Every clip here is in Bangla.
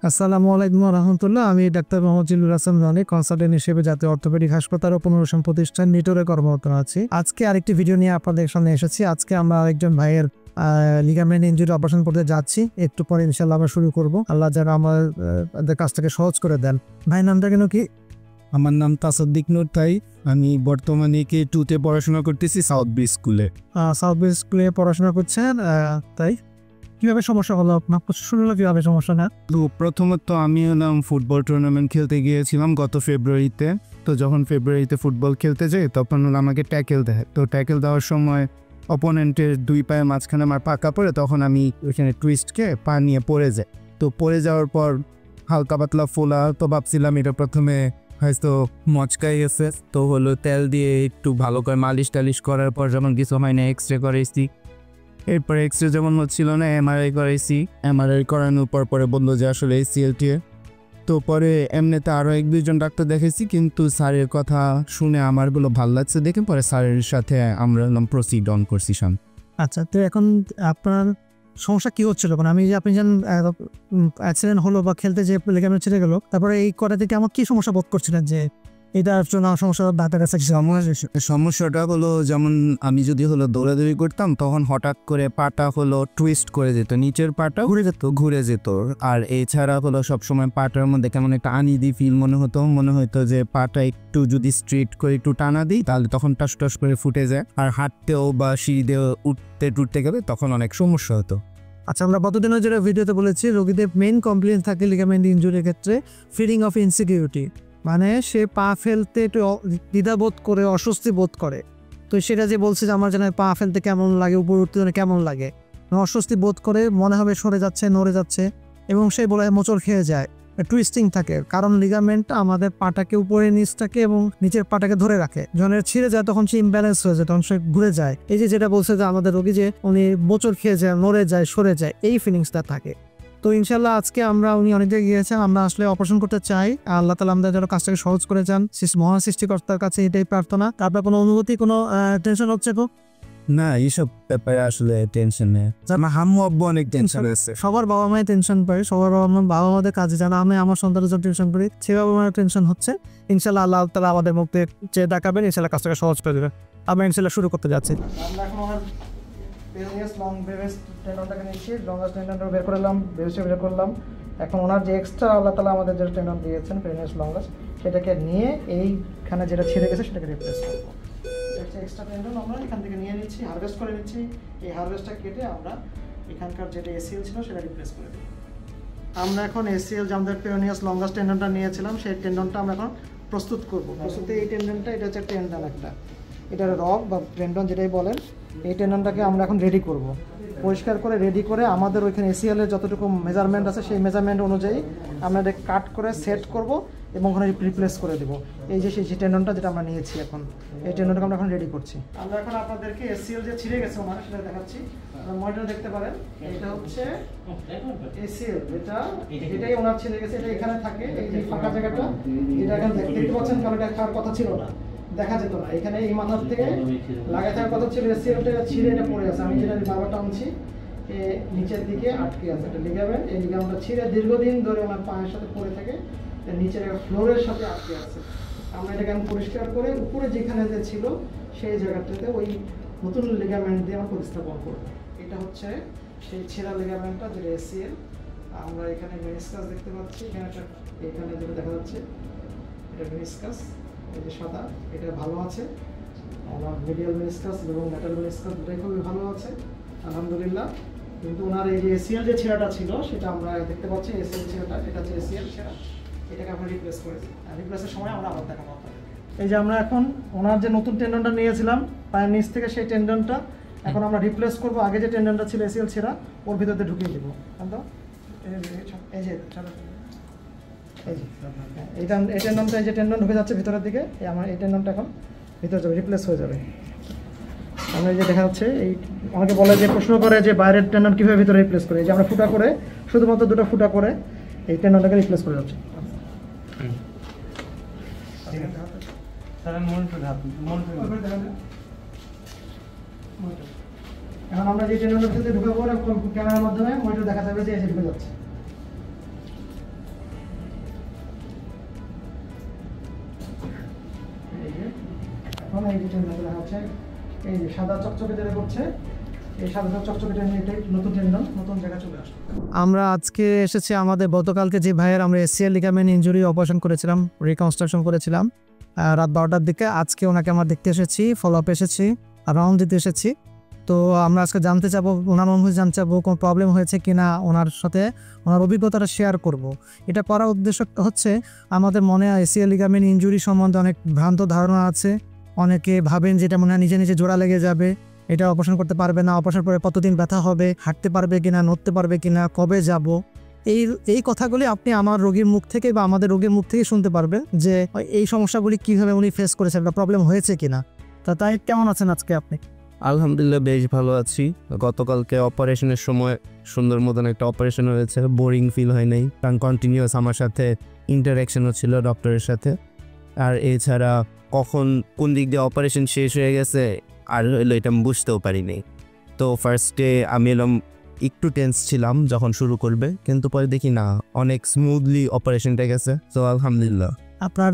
আসসালামু আলাইকুম রহমতুল্লাহ। আমি ডাক্তার মোহাম্মদ জিল্লুর হাসান রনি, কনসালটেন্ট হিসেবে জাতীয় অর্থোপেডিক হাসপাতাল ও পুনর্বাসন প্রতিষ্ঠান নিটোরে কর্মরত আছি। আজকে আরেকটি ভিডিও নিয়ে আপনাদের সামনে এসেছি। আজকে আমরা আরেকজন ভাইয়ের লিগামেন্ট ইনজুরি অপারেশন করতে যাচ্ছি। একটু পরে ইনশাল্লাহ আমরা শুরু করব। আল্লাহ যেন আমাদের কাজটাকে সহজ করে দেন। ভাইয়ের নামটা কেন কি? আমার নাম তাসাদ্দিক নূর তাই। আমি বর্তমানে K2 তে পড়াশোনা করতেছি সাউথ ব্রিজ স্কুলে। সাউথ ব্রিজ স্কুলে পড়াশোনা করছেন, তাই কিভাবে সমস্যা হলো আপনার? শুনলো কিভাবে সমস্যা না? তো প্রথমত আমি ফুটবল টুর্নামেন্ট খেলতে গিয়েছিলাম গত ফেব্রুয়ারিতে। তো যখন ফেব্রুয়ারিতে ফুটবল খেলতে যাই তখন আমাকে ট্যাকেল দেয়। তো ট্যাকেল দেওয়ার সময় অপোনেন্টের দুই পায়ের মাঝখানে আমার পাকা পড়ে, তখন আমি ওইখানে টুইস্টকে পা নিয়ে পড়ে যাই। তো পড়ে যাওয়ার পর হালকা পাতলা ফোলা, তো ভাবছিলাম এটা প্রথমে হয়তো মচকাই গেছে। তো তেল দিয়ে একটু ভালো করে মালিশ টালিশ করার পর যখন কিছু হয় না, এক্সরে করাইছি। এরপরে এক্সরে যেমন হচ্ছিল না, এমআরআই করাইছি। এমআরআই করানোর পরে বললো যে আসলে ACL টিয়ার। তো পরে এমনিতে আরও এক দুইজন ডাক্তার দেখেছি, কিন্তু স্যারের কথা শুনে আমারগুলো ভালো লাগছে দেখে পরে স্যারের সাথে আমরা প্রসিড অন করছি। আচ্ছা, তো এখন আপনার সমস্যা কি হচ্ছিল? কারণ আপনি যেন অ্যাক্সিডেন্ট হলো বা খেলতে যে লিগামেন্ট ছিঁড়ে গেল, তারপরে এই করা থেকে আমার কি সমস্যা বোধ করছিলেন যে এটার জন্য সমস্যা ডাক্তার কাছে? সমস্যাটা হলো, যেমন আমি যদি দৌড়াদৌড়ি করতাম তখন হঠাৎ করে পাটা টুইস্ট করে যেত, নিচের পাটা ঘুরে যেত। আর এছাড়া সবসময় পাটার মধ্যে কেমন একটা আনইজি ফিল মনে হতো যে পাটা একটু যদি স্ট্রেট করে একটু টানা দিই তাহলে তখন টাস টাস করে ফুটে যায়। আর হাঁটতেও বা সিঁড়ি দিয়ে উঠতে গেলে তখন অনেক সমস্যা হতো। আচ্ছা, আমরা গতদিনের যেটা ভিডিওতে বলেছি, রোগীদের মেইন কমপ্লেন থাকে লিগামেন্ট ইনজুরির ক্ষেত্রে ফিলিং অফ ইনসিকিউরিটি, মানে সে পা ফেলতে একটু দ্বিধাবোধ করে, অস্বস্তি বোধ করে। তো সেটা যে বলছে যে আমার যেন পা ফেলতে কেমন লাগে, উপর উঠতে কেমন লাগে, অস্বস্তি বোধ করে, মনে হবে সরে যাচ্ছে, নড়ে যাচ্ছে, এবং সে বলে মোচড় খেয়ে যায়, টুইস্টিং থাকে। কারণ লিগামেন্ট আমাদের পাটাকে উপরে নিচটাকে এবং নিচের পাটাকে ধরে রাখে। যখন ছিঁড়ে যায় তখন সে ইমব্যালেন্স হয়ে যায়, তখন সে ঘুরে যায়। এই যেটা বলছে যে আমাদের রোগী যে উনি মোচড় খেয়ে যায়, নড়ে যায়, সরে যায়, এই ফিলিংসটা থাকে। তো ইনশাল্লাহ আজকে উনি অনেক জায়গায় গিয়েছেন, আমরা আসলে অপারেশন করতে চাই। আল্লাহ তাআলা আমাদের যেন কাজটাকে সহজ করে যান, মহান সৃষ্টিকর্তার কাছে এটাই প্রার্থনা। তারপর কোনো অনুভূতি, কোনো টেনশন হচ্ছে? না, এইসব ব্যাপারে আসলে টেনশন নেই। হামু আব্বু অনেক টেনশন আছে। সবার বাবা মায়ের টেনশন পায়, সবার বাবা মাদের কাজে জানা। আমি আমার সন্তানের জন্য টেনশন করি, সে বাবা মায়ের টেনশন হচ্ছে। ইনশাল্লাহ আল্লাহ তাআলা আমাদের মুখে যে দেখাবেন, ইনশাল্লাহ কাজটাকে সহজ করে দেবেন। আমরা ইনশাল্লাহ শুরু করতে যাচ্ছি। আমরা এখন আমার বের করলাম। এখন ওনার যে এক্সট্রা আল্লাহ তাআলা আমাদের যে টেন্ডন দিয়েছেন, পেরিনিয়াস লঙ্গাস, সেটাকে নিয়ে এইখানে যেটা ছিঁড়ে গেছে সেটাকে রিপ্লেস করবো। এক্সট্রা টেন্ডন আমরা এখান থেকে নিয়ে নিচ্ছি, হারভেস্ট করে নিচ্ছি। এই হারভেস্টটা কেটে আমরা এখানকার যেটা ACL ছিল সেটা রিপ্লেস করে দেবো। আমরা এখন ACL যে আমাদের পেরিনিয়াস লঙ্গাস টেন্ডনটা নিয়েছিলাম, সেই টেন্ডনটা আমরা এখন প্রস্তুত করবো। প্রস্তুতে এই টেন্ডনটা, এটা হচ্ছে টেন্ডন একটা, এটার রক বা টেন্ডন যেটাই বলেন, এই টেন্ডনটাকে আমরা এখন রেডি করব। পরিষ্কার করে রেডি করে আমাদের ওইখানে ACL এর যতটুকু মেজারমেন্ট আছে সেই মেজারমেন্ট অনুযায়ী আমরা এটা কাট করে সেট করব এবং ওখানে রিপ্লেস করে দেবো। এই যে সেই টেন্ডনটা যেটা আমরা নিয়েছি, এখন এই টেন্ডনটাকে আমরা এখন রেডি করছি। আমরা এখন আপনাদেরকে ACL যে ছিঁড়ে গেছে ওনার সেটা দেখাচ্ছি। মনিটর দেখতে পারেন, এটা হচ্ছে ACL, এটাই ওনার ছিঁড়ে গেছে। এটা এখানে থাকে, এই যে ফাঁকা জায়গাটা, যেটা এখন দেখতে পাচ্ছেন, কারণ এটা খাওয়ার কথা ছিল না, দেখা যেত না। এখানে এই মাথার থেকে লাগাই থাকার কথা ছিল, ACLটা ছিঁড়ে এটা পড়ে আছে। আমি যেটা বারবার টানছি, নিচের দিকে আটকে আছে একটা লিগামেন্ট। এই লিগামেন্টটা ছিঁড়ে দীর্ঘদিন ধরে ওনার পায়ের সাথে পড়ে থাকে, নিচের ফ্লোরের সাথে আটকে আছে। আমরা এটাকে আমি পরিষ্কার করে উপরে যেখানে যে ছিল সেই জায়গাটাতে ওই নতুন লিগামেন্ট দিয়ে আমরা প্রতিস্থাপন করবো। এটা হচ্ছে সেই ছেঁড়া লিগামেন্টটা, যেটা ACL। আমরা এখানে মেনিসকাস দেখতে পাচ্ছি, এখানে যেটা দেখা যাচ্ছে এটা মেনিসকাস, এই যে সাদা, এটা ভালো আছে। আমার মিডিয়াল মেনিসকাস এবং ল্যাটারাল মেনিসকাস দুটাই খুবই ভালো আছে আলহামদুলিল্লাহ। কিন্তু ওনার এই যে ACL যে ছেঁড়াটা ছিল সেটা আমরা দেখতে পাচ্ছি, ACL ছেঁড়াটা, এটা হচ্ছে ACL ছেঁড়া, এটাকে আমরা রিপ্লেস করেছি। আর রিপ্লেসের সময় আমরা আবার দেখাবো আপনাদের। এই যে আমরা এখন ওনার যে নতুন টেন্ডনটা নিয়েছিলাম পায়ের নিচ থেকে, সেই টেন্ডনটা এখন আমরা রিপ্লেস করবো। আগে যে টেন্ডনটা ছিল ACL ছেঁড়া, ওর ভিতরে ঢুকিয়ে দেবো। এই যে এই টেন্ডনটা, এই যে টেন্ডন ঢুকে যাচ্ছে ভিতরের দিকে, আমার এই টেন্ডনটা এখন ভিতরে যাবে, রিপ্লেস হয়ে যাবে। আমরা এই যে দেখা যাচ্ছে, এই অনেকে বলে যে, প্রশ্ন করে যে বাইরের টেন্ডন কীভাবে ভিতরে রিপ্লেস করে। এই যে আমরা ফুটা করে, শুধুমাত্র দুটো ফুটা করে এই টেন্ডনটাকে রিপ্লেস করে যাচ্ছে। এখন আমরা যে টেন্ডনটার সাথে ঢুকাবো, ক্যামেরার মাধ্যমে মনিটর দেখা যাবে যে এসে ঢুকে যাচ্ছে। এই যে টেন্ডন দেখা যাচ্ছে, এই যে সাদা চকচকে যেটা করছে, এই সাদা চকচকেটা নিয়ে এটাই নতুন টেন্ডন, নতুন জায়গা চলে আসলো। আমরা আজকে এসেছি আমাদের গতকালকে যে ভাইয়ের আমরা এসিএল লিগামেন্ট ইনজুরি অপারেশন করেছিলাম, রিকনস্ট্রাকশন করেছিলাম রাত 12টার দিকে। আজকে ওনাকে আমরা দেখতে এসেছি, ফলো আপ এসেছি, রাউন্ড দিতে এসেছি। তো আমরা আজকে জানতে চাবো, ওনার অনুভূতি জানতে চাবো, কোনো প্রবলেম হয়েছে কিনা, ওনার সাথে ওনার অভিজ্ঞতাটা শেয়ার করব। এটা করার উদ্দেশ্য হচ্ছে আমাদের মনে এসিএল লিগামেন্ট ইনজুরি সম্বন্ধে অনেক ভ্রান্ত ধারণা আছে। অনেকে ভাবেন যেটা মনে হয় নিজে নিজে জোড়া লেগে যাবে, এটা অপারেশন করতে পারবে না, অপারেশন পরে কতদিন ব্যথা হবে, হাঁটতে পারবে কিনা, নড়তে পারবে কিনা, কবে যাব। এই কথাগুলি আপনি আমার রোগীর মুখ থেকে বা আমাদের রোগীর মুখ থেকে শুনতে পারবেন যে এই সমস্যাগুলি কীভাবে উনি ফেস করেছেন বা প্রবলেম হয়েছে কিনা। তাই কেমন আছেন আজকে আপনি? আলহামদুলিল্লাহ বেশ ভালো আছি। গতকালকে অপারেশনের সময় সুন্দর মতন একটা অপারেশন হয়েছে, বোরিং ফিল হয় নাই, কারণ কন্টিনিউয়াস আমার সাথে ইন্টারাকশনও ছিল ডক্টরের সাথে। আর এছাড়া কখন কোন দিক দিয়ে অপারেশন শেষ হয়ে গেছে আর হইলো এটা আমি বুঝতেও পারিনি। তো ফার্স্টে আমি এলাম একটু টেন্স ছিলাম যখন শুরু করবে, কিন্তু পরে দেখি না অনেক স্মুথলি অপারেশনটা গেছে। তো আলহামদুলিল্লাহ। আপনার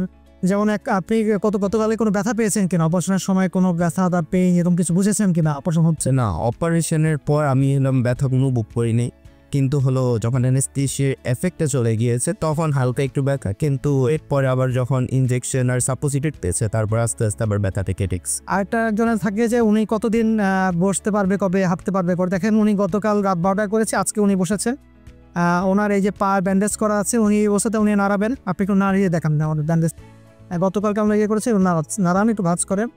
যেমন আপনি গতকালে কোনো ব্যথা পেয়েছেন কিনা, অপারেশনের সময় কোনো ব্যথা বা পেইন এরকম কিছু বুঝেছেন কিনা অপারেশন হচ্ছে? না, অপারেশনের পর আমি এলাম ব্যথা কোনো বুক করিনি, কিন্তু হলো যখন অ্যানেস্থেসিয়ার এফেক্টে চলে গিয়েছে তখন হালকা একটু ব্যথা, কিন্তু এরপরে আবার যখন ইনজেকশন আর সাপোজিটর পেয়েছে তারপর আস্তে আস্তে আবার ব্যথাটা কেটে গেছে। আরেকটা একজনের থাকে যে উনি কতদিন বসতে পারবে, কবে হাঁটতে পারবে। করে দেখেন উনি গতকাল রাত 12টায় করেছে, আজকে উনি বসেছেন। ওনার এই যে পা ব্যান্ডেজ করা আছে, উনি বসেতে উনি নাড়াবেন, আপনি একটু নাড়িয়ে দেখান না আমাদের ব্যান্ডেজ। গতকালকে আমরা করেছি, নাড়ান একটু ভাঁজ করেন,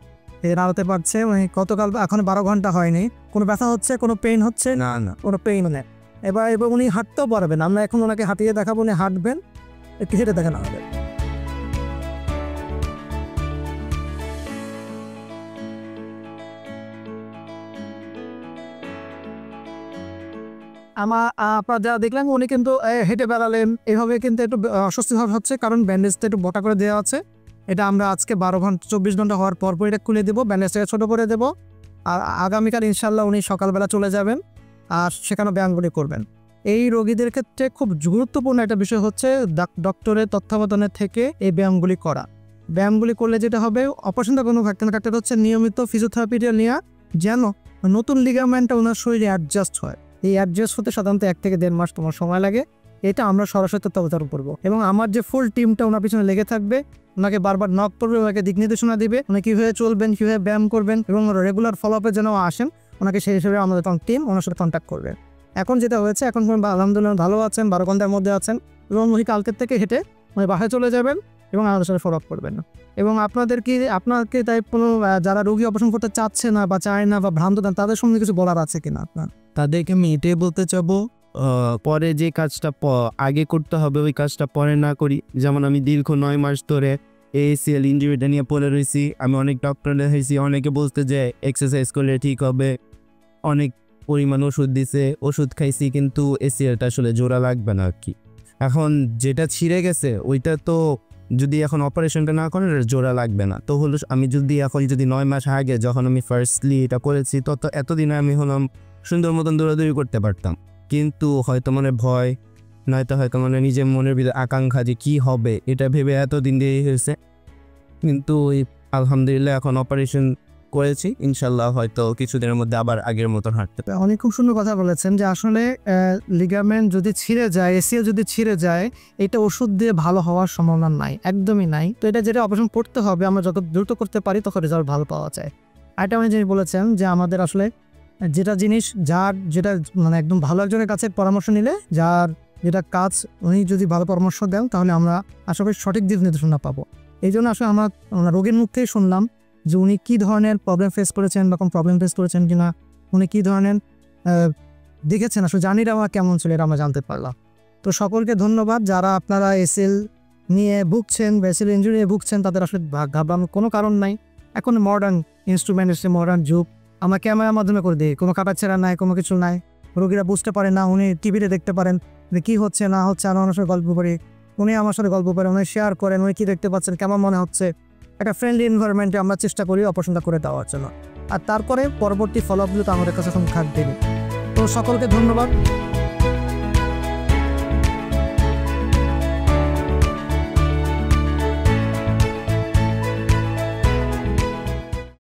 নাড়াতে পারছে। উনি গতকাল এখন 12 ঘন্টা হয়নি, কোনো ব্যথা হচ্ছে, কোনো পেইন হচ্ছে না না, কোনো পেইন নেই। এবার উনি হাঁটতেও পারবেন, আমরা এখন ওনাকে হাঁটিয়ে দেখাবো, উনি হাঁটবেন, একটু হেঁটে দেখানো হবে। আপনার যা দেখলেন উনি কিন্তু হেঁটে বেড়ালেন, এভাবে কিন্তু একটু অস্বস্তিভাব হচ্ছে, কারণ ব্যান্ডেজটা একটু বটা করে দেওয়া আছে। এটা আমরা আজকে 24 ঘন্টা হওয়ার পর এটা খুলে দেবো, ব্যান্ডেজটাকে ছোটো করে দেবো। আর আগামীকাল ইনশাল্লাহ উনি সকালবেলা চলে যাবেন আর সেখানে ব্যায়ামগুলি করবেন। এই রোগীদের ক্ষেত্রে খুব গুরুত্বপূর্ণ একটা বিষয় হচ্ছে ডক্টরের তত্ত্বাবধানের থেকে এই ব্যায়ামগুলি করা। ব্যায়ামগুলি করলে যেটা হবে, অপারেশনটা কোনো ফ্যাক্টর হচ্ছে নিয়মিত ফিজিওথেরাপিটা নেওয়া, যেন নতুন লিগামেন্টটা ওনার শরীরে অ্যাডজাস্ট হয়। এই অ্যাডজাস্ট হতে সাধারণত 1 থেকে 1.5 মাস তোমার সময় লাগে। এটা আমরা সরাসরি তত্ত্বাবধান করবো এবং আমার যে ফুল টিমটা ওনার পিছনে লেগে থাকবে, ওনাকে বারবার নক করবে, ওনাকে দিক নির্দেশনা দিবে, উনি কীভাবে চলবেন, কীভাবে ব্যায়াম করবেন এবং রেগুলার ফলো আপে যেন আসেন, ওনাকে সেই হিসেবে আমাদের টিম ওনার সাথে কন্ট্যাক্ট করবে। এখন যেটা হয়েছে, এখন আলহামদুলিল্লাহ ভালো আছেন, 12 ঘন্টার মধ্যে আছেন এবং উনি কালকের থেকে হেঁটে উনি বাসায় চলে যাবেন এবং আমাদের সাথে ফলো আপ করবেন। এবং আপনাকে তাই কোনো যারা রোগী অপারেশন করতে চাচ্ছে না বা চায় না বা ভ্রান্ত দেন, তাদের সম্বন্ধে কিছু বলার আছে কিনা আপনার? তাদেরকে আমি এটাই বলতে চাবো, পরে যে কাজটা আগে করতে হবে ওই কাজটা পরে না করি। যেমন আমি দীর্ঘ 9 মাস ধরে এসিএল ইনজুরিটা নিয়ে পড়ে রয়েছি। আমি অনেক ডক্টর দেখাইছি, অনেকে বলতে যে এক্সারসাইজ করলে ঠিক হবে, অনেক পরিমাণ ওষুধ দিছে, ওষুধ খাইছি, কিন্তু এসিএলটা আসলে জোড়া লাগবে না আর কি। এখন যেটা ছিঁড়ে গেছে ওইটা তো যদি এখন অপারেশনটা না করেন জোড়া লাগবে না। তো হলো আমি যদি 9 মাস আগে যখন আমি ফার্স্টলি এটা করেছি, এতদিনে আমি হলাম সুন্দর মতন দৌড়াদৌড়ি করতে পারতাম, কিন্তু হয়তো ভয়, নয়তো হয়তো নিজের মনের ভিতরে আকাঙ্ক্ষা যে কী হবে এটা ভেবে এতদিন দেরি হয়েছে। কিন্তু আলহামদুলিল্লাহ এখন অপারেশন করেছি, ইনশাল্লাহ হয়তো কিছুদিনের মধ্যে আবার আগের মতন হাঁটতে পারবো। অনেক খুব সুন্দর কথা বলেছেন যে আসলে লিগামেন্ট যদি ছিঁড়ে যায়, এসিএল যদি ছিঁড়ে যায়, এটা ওষুধ দিয়ে ভালো হওয়ার সম্ভাবনা নাই, একদমই নাই। তো এটা যেটা অপারেশন করতে হবে, আমরা যত দ্রুত করতে পারি তত রেজাল্ট ভালো পাওয়া যায়। আরেকটা উনি জিনিস বলেছেন যে আমাদের আসলে যেটা একদম ভালো একজনের কাছে পরামর্শ নিলে যেটা কাজ উনি যদি ভালো পরামর্শ দেন, তাহলে আমরা আশা করি সঠিক দিক নির্দেশনা পাবো। এই জন্য আসলে আমরা রোগীর মুখ থেকে শুনলাম যে উনি কী ধরনের প্রবলেম ফেস করেছেন বা কোনো প্রবলেম ফেস করেছেন কিনা, উনি কী ধরনের দেখেছেন, আসলে জার্নিটা আমার কেমন ছিল এটা আমরা জানতে পারলাম। তো সকলকে ধন্যবাদ। যারা আপনারা এসএল নিয়ে ভুগছেন বা এসএল ইনজুরি নিয়ে ভুগছেন, তাদের আসলে ঘাবড়ানোর কোনো কারণ নাই। এখন মডার্ন ইনস্ট্রুমেন্ট এসে, মডার্ন যুগ, আমরা ক্যামেরার মাধ্যমে করে দিই, কোনো কাটাছেড়া নাই, কোনো কিছু নাই। রোগীরা বুঝতে পারে না, উনি টিভিতে দেখতে পারেন যে কী হচ্ছে না হচ্ছে, আমি আমার সাথে গল্প করি, উনি আমার সাথে গল্প করেন, উনি শেয়ার করেন, উনি কী দেখতে পাচ্ছেন, কেমন মনে হচ্ছে। একটা ফ্রেন্ডলি এনভায়রনমেন্টে আমরা চেষ্টা করি অপারেশনটা করে দেওয়ার জন্য। আর তারপরে পরবর্তী ফলো আপগুলো তো আমাদের কাছে এখন থাকবেই। তো সকলকে ধন্যবাদ।